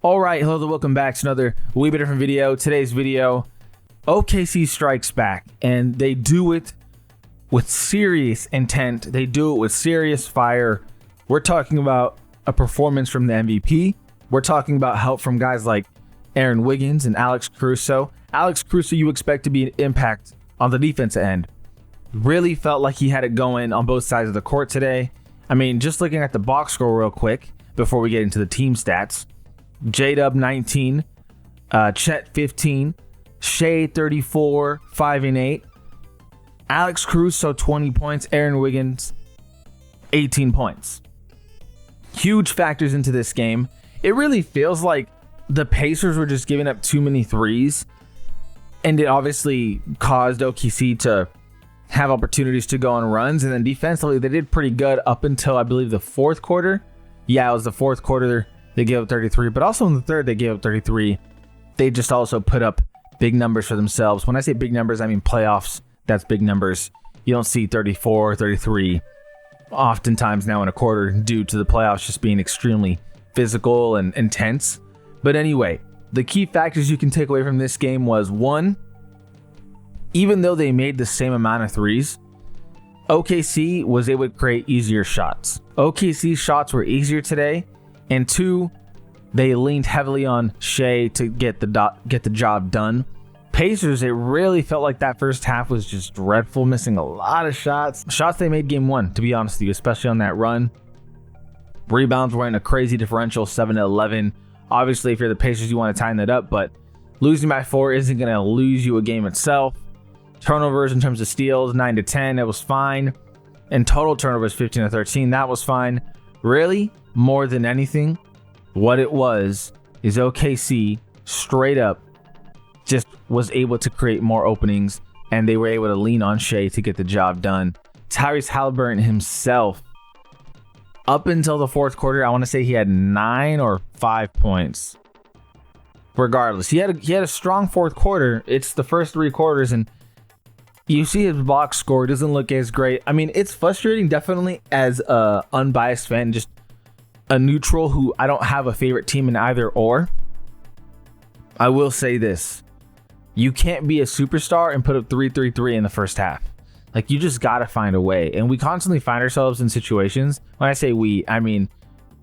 All right, hello there, welcome back to another wee bit different video. Today's video, OKC strikes back, and they do it with serious intent. They do it with serious fire. We're talking about a performance from the MVP. We're talking about help from guys like Aaron Wiggins and Alex Caruso. Alex Caruso, you expect to be an impact on the defensive end. Really felt like he had it going on both sides of the court today. I mean, just looking at the box score real quick before we get into the team stats. J-Dub 19, Chet 15, Shea 34, 5 and 8, Alex Caruso 20 points, Aaron Wiggins 18 points. Huge factors into this game. It really feels like the Pacers were just giving up too many threes, and it obviously caused OKC to have opportunities to go on runs, and then defensively they did pretty good up until I believe the fourth quarter. Yeah, it was the fourth quarter. They gave up 33, but also in the third, they gave up 33. They just also put up big numbers for themselves. When I say big numbers, I mean playoffs. That's big numbers. You don't see 34, 33 oftentimes now in a quarter due to the playoffs just being extremely physical and intense. But anyway, the key factors you can take away from this game was, one, even though they made the same amount of threes, OKC was able to create easier shots. OKC's shots were easier today. And two, they leaned heavily on Shea to get the job done. Pacers, it really felt like that first half was just dreadful, missing a lot of shots. Shots they made game one, to be honest with you, especially on that run. Rebounds were in a crazy differential, 7-11. Obviously, if you're the Pacers, you want to tighten that up, but losing by 4 isn't going to lose you a game itself. Turnovers in terms of steals, 9-10, that was fine. And total turnovers, 15-13, that was fine. Really, more than anything, what it was is OKC straight up just was able to create more openings, and they were able to lean on Shea to get the job done. Tyrese Halliburton himself, up until the fourth quarter, I want to say he had 9 or 5 points. Regardless, he had a strong fourth quarter. It's the first 3 quarters, and you see his box score doesn't look as great. I mean, it's frustrating definitely as a unbiased fan, just a neutral who I don't have a favorite team in either or. I will say this. You can't be a superstar and put up 3-3-3 in the first half. Like, you just got to find a way. And we constantly find ourselves in situations. When I say we, I mean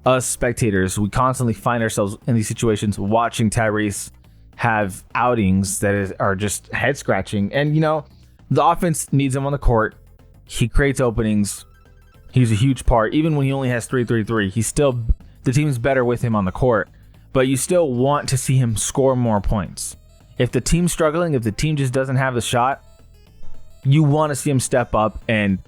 us spectators. We constantly find ourselves in these situations watching Tyrese have outings that are just head scratching. And, you know, the offense needs him on the court. He creates openings. He's a huge part. Even when he only has 3-3-3, he's still, the team's better with him on the court. But you still want to see him score more points. If the team's struggling, if the team just doesn't have the shot, you want to see him step up and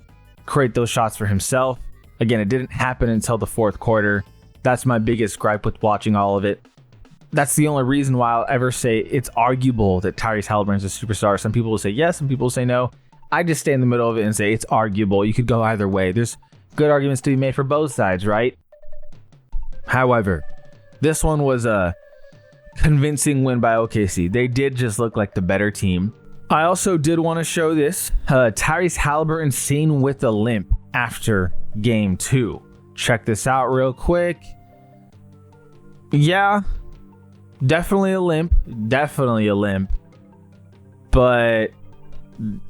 create those shots for himself. Again, it didn't happen until the fourth quarter. That's my biggest gripe with watching all of it. That's the only reason why I'll ever say it's arguable that Tyrese Halliburton is a superstar. Some people will say yes, some people will say no. I just stay in the middle of it and say it's arguable. You could go either way. There's good arguments to be made for both sides, right? However, this one was a convincing win by OKC. They did just look like the better team. I also did want to show this. Tyrese Halliburton seen with a limp after game 2. Check this out real quick. Yeah, definitely a limp. Definitely a limp. But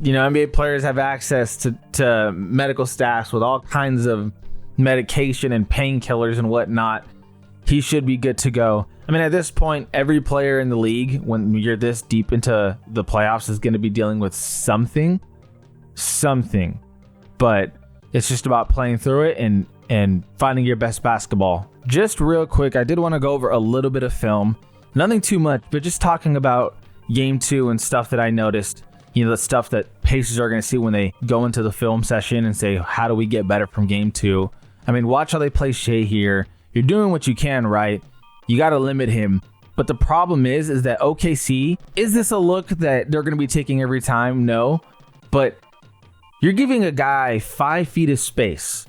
you know, NBA players have access to medical staffs with all kinds of medication and painkillers and whatnot. He should be good to go. I mean, at this point, every player in the league, when you're this deep into the playoffs, is going to be dealing with something. But it's just about playing through it and finding your best basketball. Just real quick, I did want to go over a little bit of film. Nothing too much, but just talking about game 2 and stuff that I noticed. You know, the stuff that Pacers are going to see when they go into the film session and say, how do we get better from game 2? I mean, watch how they play Shea here. You're doing what you can, right? You got to limit him. But the problem is that OKC, is this a look that they're going to be taking every time? No. But you're giving a guy 5 feet of space.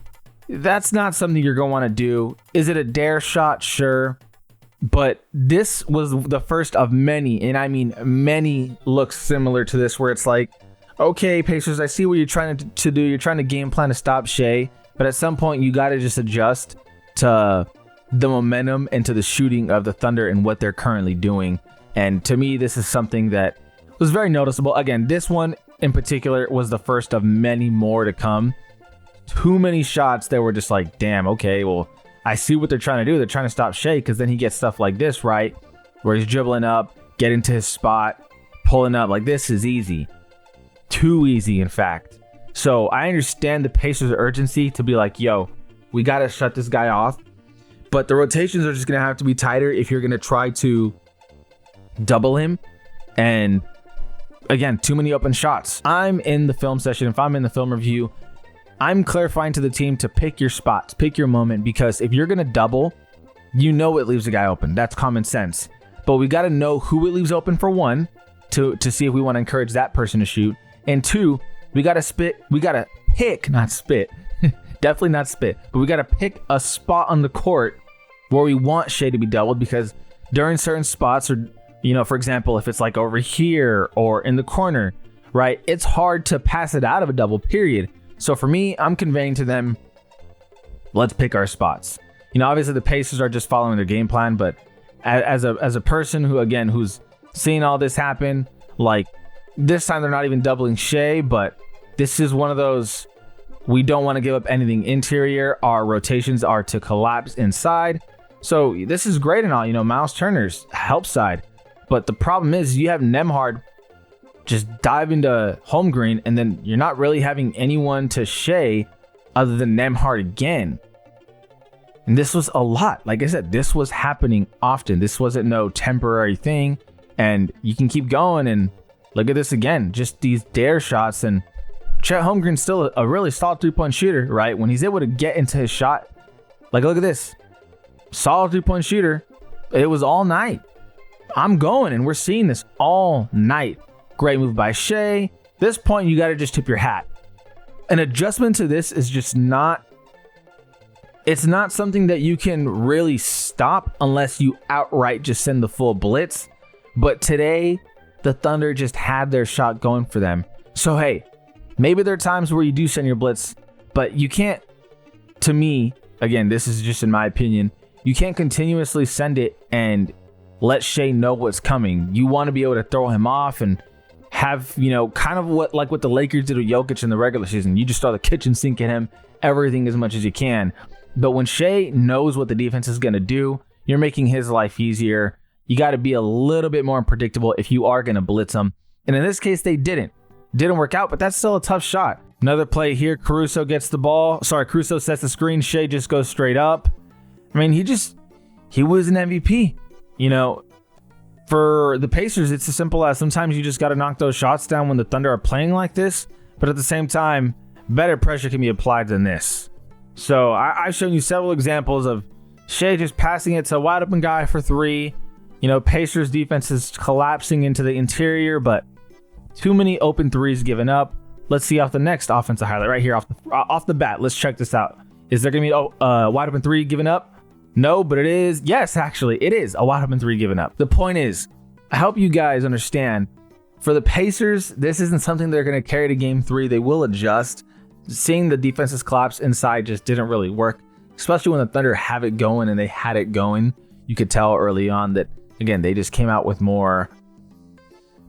That's not something you're going to want to do. Is it a dare shot? Sure. But this was the first of many, and I mean many looks similar to this, where it's like, okay, Pacers, I see what you're trying to do. You're trying to game plan to stop Shea, but at some point you got to just adjust to the momentum into the shooting of the Thunder and what they're currently doing. And to me, this is something that was very noticeable. Again, this one in particular was the first of many more to come. Too many shots that were just like, damn, okay, well, I see what they're trying to do. They're trying to stop Shea, because then he gets stuff like this, right? Where he's dribbling up, getting to his spot, pulling up. Like, this is easy. Too easy, in fact. So I understand the Pacers' urgency to be like, yo, we got to shut this guy off. But the rotations are just going to have to be tighter if you're going to try to double him. And again, too many open shots. I'm in the film session. If I'm in the film review, I'm clarifying to the team to pick your spots, pick your moment, because if you're going to double, you know it leaves a guy open. That's common sense. But we got to know who it leaves open, for one, to see if we want to encourage that person to shoot. And two, we got to pick, not spit, definitely not spit, but we got to pick a spot on the court where we want Shea to be doubled, because during certain spots, or, you know, for example, if it's like over here or in the corner, right, it's hard to pass it out of a double, period. So for me, I'm conveying to them, let's pick our spots. You know, obviously the Pacers are just following their game plan, but as a person who, again, who's seeing all this happen, like, this time they're not even doubling Shea, but this is one of those, we don't want to give up anything interior. Our rotations are to collapse inside. So this is great and all, you know, Miles Turner's help side. But the problem is you have Nembhard just dive into Holmgren, and then you're not really having anyone to Shea other than Nembhard again. And this was a lot. Like I said, this was happening often. This wasn't no temporary thing. And you can keep going, and look at this again. Just these dare shots. And Chet Holmgren's still a really solid three-point shooter, right? When he's able to get into his shot, like, look at this. Solid three-point shooter. It was all night. I'm going, and we're seeing this all night. Great move by Shea. This point, you got to just tip your hat. An adjustment to this is just not, it's not something that you can really stop unless you outright just send the full blitz. But today, the Thunder just had their shot going for them. So, hey, maybe there are times where you do send your blitz, but you can't, to me, again, this is just in my opinion, you can't continuously send it and let Shea know what's coming. You want to be able to throw him off and have, you know, kind of what the Lakers did with Jokic in the regular season. You just throw the kitchen sink at him, everything as much as you can. But when Shea knows what the defense is going to do, you're making his life easier. You got to be a little bit more unpredictable if you are going to blitz him. And in this case, they didn't work out, but that's still a tough shot. Another play here. Caruso gets the ball. Caruso sets the screen. Shea just goes straight up. I mean, he was an MVP. You know, for the Pacers, it's as simple as sometimes you just got to knock those shots down when the Thunder are playing like this. But at the same time, better pressure can be applied than this. So I've shown you several examples of Shea just passing it to a wide open guy for three. You know, Pacers defense is collapsing into the interior, but too many open threes given up. Let's see off the next offensive highlight right here off the bat. Let's check this out. Is there going to be a wide open three given up? No, but it is. Yes, actually, it is a wide open three given up. The point is, I hope you guys understand, for the Pacers, this isn't something they're going to carry to game 3. They will adjust. Seeing the defenses collapse inside just didn't really work, especially when the Thunder have it going, and they had it going. You could tell early on that, again, they just came out with more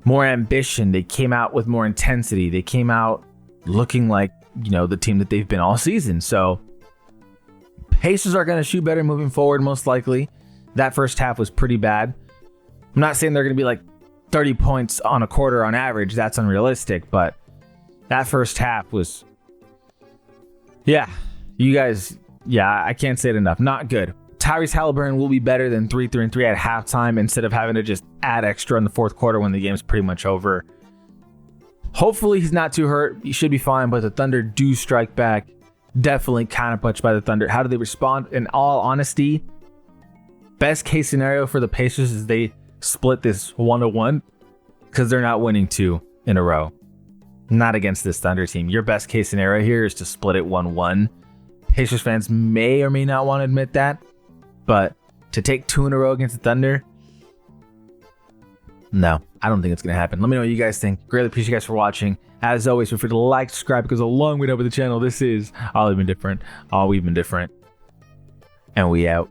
ambition. They came out with more intensity. They came out looking like, you know, the team that they've been all season. So Pacers are going to shoot better moving forward, most likely. That first half was pretty bad. I'm not saying they're going to be like 30 points on a quarter on average. That's unrealistic. But that first half was, yeah, you guys, yeah, I can't say it enough. Not good. Tyrese Halliburton will be better than 3-3-3 at halftime instead of having to just add extra in the fourth quarter when the game's pretty much over. Hopefully he's not too hurt. He should be fine, but the Thunder do strike back. Definitely counterpunched by the Thunder. How do they respond? In all honesty, best case scenario for the Pacers is they split this 1-1 because they're not winning 2 in a row. Not against this Thunder team. Your best case scenario here is to split it 1-1. Pacers fans may or may not want to admit that, but to take 2 in a row against the Thunder, no, I don't think it's going to happen. Let me know what you guys think. Greatly appreciate you guys for watching. As always, feel free to like, subscribe. It goes a long way up with the channel. This is All We've Been Different. All We've Been Different. And we out.